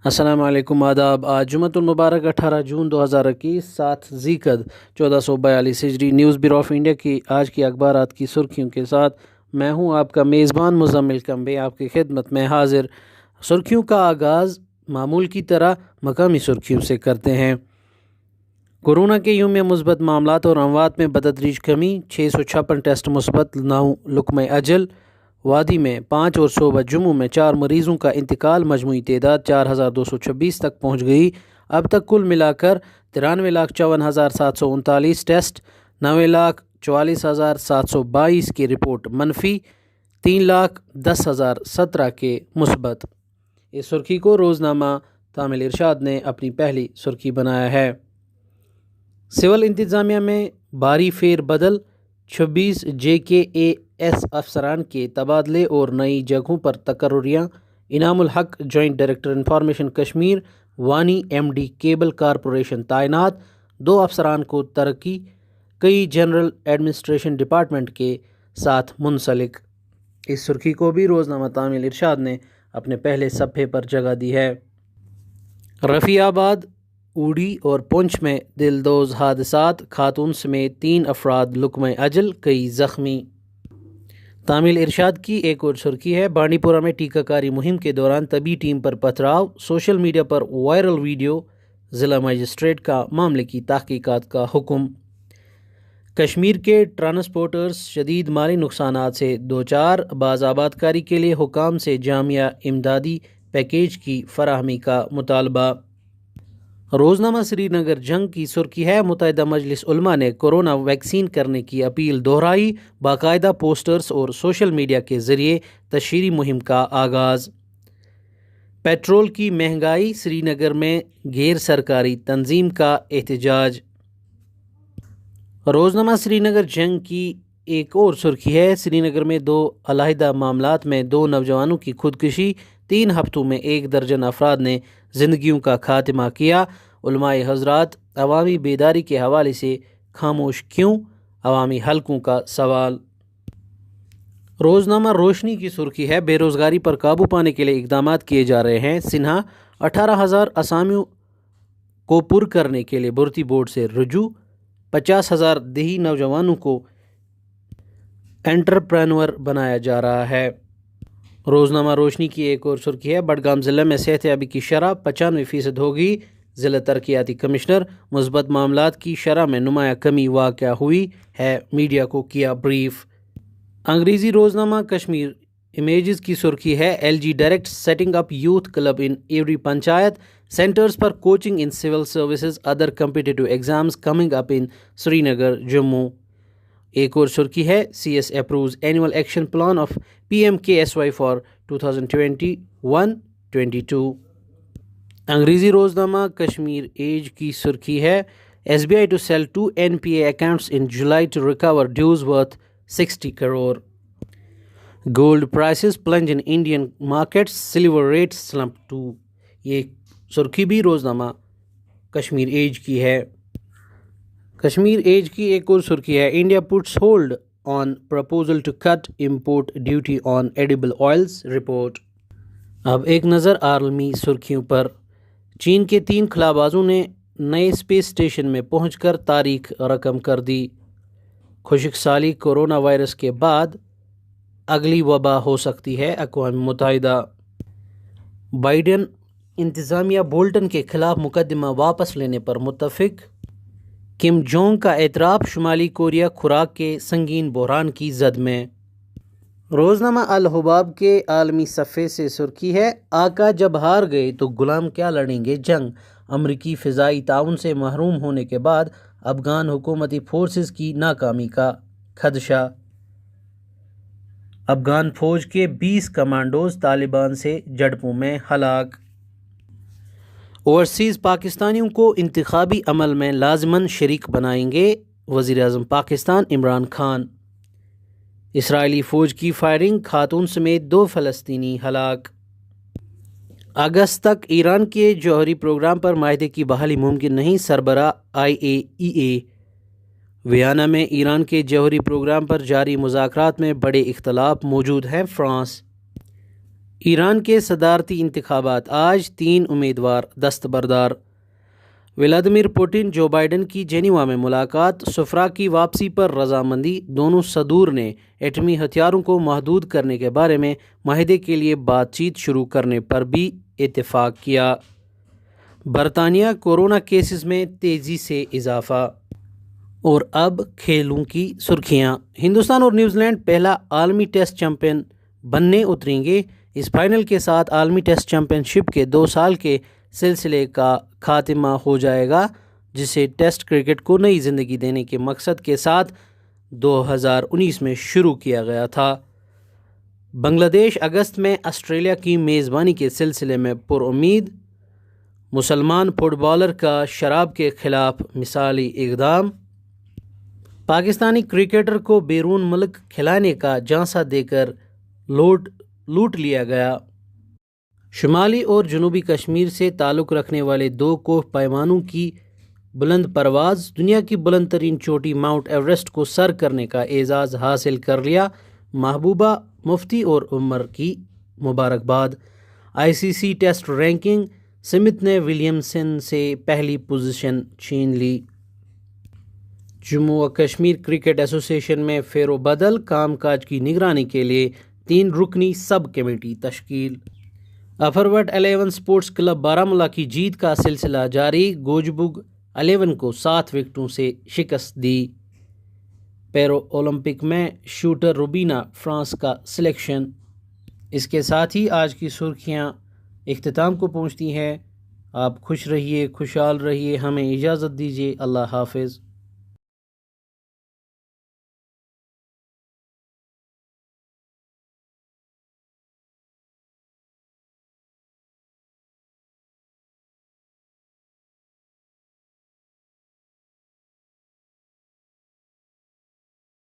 السلام علیکم، آداب۔ آج جمعۃ المبارک 18 جون 2021، 7 ذی-القعدہ 1442 ہجری۔ نیوز بیورو آف انڈیا کی آج کی اخبارات کی سرخیوں کے ساتھ میں ہوں آپ کا میزبان مزمل کمبے، آپ کی خدمت میں حاضر۔ سرخیوں کا آغاز معمول کی طرح مقامی سرخیوں سے کرتے ہیں۔ کورونا کے یوم مثبت معاملات اور اموات میں بتدریج کمی، 656 ٹیسٹ مثبت، 9 لقمہ اجل۔ وادی میں 5 اور صوبہ جموں میں 4 مریضوں کا انتقال، مجموعی تعداد 4226 تک پہنچ گئی۔ اب تک کل ملا کر 93,54,739 ٹیسٹ، 90,44,722 کی رپورٹ منفی، 3,10,017 کے مثبت۔ اس سرخی کو روزنامہ تامل ارشاد نے اپنی پہلی سرخی بنایا ہے۔ سول انتظامیہ میں بھاری فیر بدل، 26 JKAS افسران کے تبادلے اور نئی جگہوں پر تقرریاں۔ انعام الحق جوائنٹ ڈائریکٹر انفارمیشن کشمیر، وانی MD کیبل کارپوریشن تعینات، 2 افسران کو ترقی، کئی جنرل ایڈمنسٹریشن ڈپارٹمنٹ کے ساتھ منسلک۔ اس سرخی کو بھی روزنامہ تامل ارشاد نے اپنے پہلے صفحے پر جگہ دی ہے۔ رفیع آباد، اوڑی اور پونچھ میں دلدوز حادثات، خاتون سمیت 3 افراد لقمہ اجل، کئی زخمی۔ تامل ارشاد کی ایک اور سرخی ہے، بانڈی پورہ میں ٹیکہ کاری مہم کے دوران طبی ٹیم پر پتھراؤ، سوشل میڈیا پر وائرل ویڈیو، ضلع مجسٹریٹ کا معاملے کی تحقیقات کا حکم۔ کشمیر کے ٹرانسپورٹرز شدید مالی نقصانات سے دوچار، باز آبادکاری کے لیے حکام سے جامع امدادی پیکیج کی فراہمی کا مطالبہ۔ روزنامہ سری نگر جنگ کی سرخی ہے، متحدہ مجلس علماء نے کورونا ویکسین کرنے کی اپیل دہرائی، باقاعدہ پوسٹرز اور سوشل میڈیا کے ذریعے تشہیری مہم کا آغاز۔ پیٹرول کی مہنگائی، سری نگر میں غیر سرکاری تنظیم کا احتجاج۔ روزنامہ سری نگر جنگ کی ایک اور سرخی ہے، سری نگر میں 2 علیحدہ معاملات میں 2 نوجوانوں کی خودکشی، 3 ہفتوں میں 1 درجن افراد نے زندگیوں کا خاتمہ کیا۔ علماء حضرات، عوامی بیداری کے حوالے سے خاموش کیوں؟ عوامی حلقوں کا سوال۔ روزنامہ روشنی کی سرخی ہے، بے روزگاری پر قابو پانے کے لیے اقدامات کیے جا رہے ہیں۔ سنہا، 18,000 اسامیوں کو پر کرنے کے لیے بھرتی بورڈ سے رجوع، 50,000 دیہی نوجوانوں کو انٹرپرینور بنایا جا رہا ہے۔ روزنامہ روشنی کی ایک اور سرخی ہے، بڈگام ضلع میں صحت یابی کی شرح 95% ہوگی، ضلع ترقیاتی کمشنر۔ مثبت معاملات کی شرح میں نمایاں کمی واقع ہوئی ہے، میڈیا کو کیا بریف۔ انگریزی روزنامہ کشمیر امیجز کی سرخی ہے، LG direct setting up youth club in every panchayat, centres پر coaching in civil services, other competitive exams coming up in Srinagar Jammu. ایک اور سرخی ہے، CS approves annual action plan of PMKSY for 2021-22۔ انگریزی روزنامہ کشمیر ایج کی سرخی ہے، SBI to sell 2 NPA accounts in July to recover dues worth 60 crore. Gold prices plunge in Indian markets, silver rate سلمپ to. یہ سرخی بھی روزنامہ کشمیر ایج کی ہے۔ کشمیر ایج کی ایک اور سرخی ہے، India puts hold on proposal to cut import duty on edible oils, report. اب ایک نظر عالمی سرخیوں پر۔ چین کے 3 خلابازوں نے نئے اسپیس اسٹیشن میں پہنچ کر تاریخ رقم کر دی۔ خشک سالی، کورونا وائرس کے بعد اگلی وبا ہو سکتی ہے، اقوام متحدہ۔ بائیڈن انتظامیہ بولٹن کے خلاف مقدمہ واپس لینے پر متفق۔ کم جونگ کا اعتراف، شمالی کوریا خوراک کے سنگین بحران کی زد میں۔ روزنامہ الحباب کے عالمی صفحے سے سرخی ہے، آقا جب ہار گئے تو غلام کیا لڑیں گے جنگ، امریکی فضائی تعاون سے محروم ہونے کے بعد افغان حکومتی فورسز کی ناکامی کا خدشہ۔ افغان فوج کے 20 کمانڈوز طالبان سے جھڑپوں میں ہلاک۔ اوورسیز پاکستانیوں کو انتخابی عمل میں لازماً شریک بنائیں گے، وزیر اعظم پاکستان عمران خان۔ اسرائیلی فوج کی فائرنگ، خاتون سمیت 2 فلسطینی ہلاک۔ اگست تک ایران کے جوہری پروگرام پر معاہدے کی بحالی ممکن نہیں، سربراہ IAEA۔ ویانا میں ایران کے جوہری پروگرام پر جاری مذاکرات میں بڑے اختلاف موجود ہیں، فرانس۔ ایران کے صدارتی انتخابات آج 3 امیدوار دستبردار۔ ولادیمیر پوٹن جو بائیڈن کی جنیوا میں ملاقات، سفراء کی واپسی پر رضامندی۔ دونوں صدور نے ایٹمی ہتھیاروں کو محدود کرنے کے بارے میں معاہدے کے لیے بات چیت شروع کرنے پر بھی اتفاق کیا۔ برطانیہ کورونا کیسز میں تیزی سے اضافہ۔ اور اب کھیلوں کی سرخیاں۔ ہندوستان اور نیوزی لینڈ پہلا عالمی ٹیسٹ چیمپئن بننے اتریں گے۔ اس فائنل کے ساتھ عالمی ٹیسٹ چیمپئن شپ کے 2 سال کے سلسلے کا خاتمہ ہو جائے گا، جسے ٹیسٹ کرکٹ کو نئی زندگی دینے کے مقصد کے ساتھ 2019 میں شروع کیا گیا تھا۔ بنگلہ دیش اگست میں آسٹریلیا کی میزبانی کے سلسلے میں پرامید۔ مسلمان فٹ بالر کا شراب کے خلاف مثالی اقدام۔ پاکستانی کرکٹر کو بیرون ملک کھلانے کا جھانسا دے کر لوٹ لیا گیا۔ شمالی اور جنوبی کشمیر سے تعلق رکھنے والے 2 کوہ پیمانوں کی بلند پرواز، دنیا کی بلند ترین چوٹی ماؤنٹ ایوریسٹ کو سر کرنے کا اعزاز حاصل کر لیا۔ محبوبہ مفتی اور عمر کی مبارکباد۔ ICC ٹیسٹ رینکنگ، سمتھ نے ولیمسن سے پہلی پوزیشن چھین لی۔ جموں و کشمیر کرکٹ ایسوسی ایشن میں فیر و بدل، کام کاج کی نگرانی کے لیے 3 رکنی سب کمیٹی تشکیل۔ افروٹ 11 سپورٹس کلب بارہمولہ کی جیت کا سلسلہ جاری، گوجبگ 11 کو 7 وکٹوں سے شکست دی۔ پیرو اولمپک میں شوٹر روبینہ فرانس کا سلیکشن۔ اس کے ساتھ ہی آج کی سرخیاں اختتام کو پہنچتی ہیں۔ آپ خوش رہیے، خوشحال رہیے، ہمیں اجازت دیجیے، اللہ حافظ۔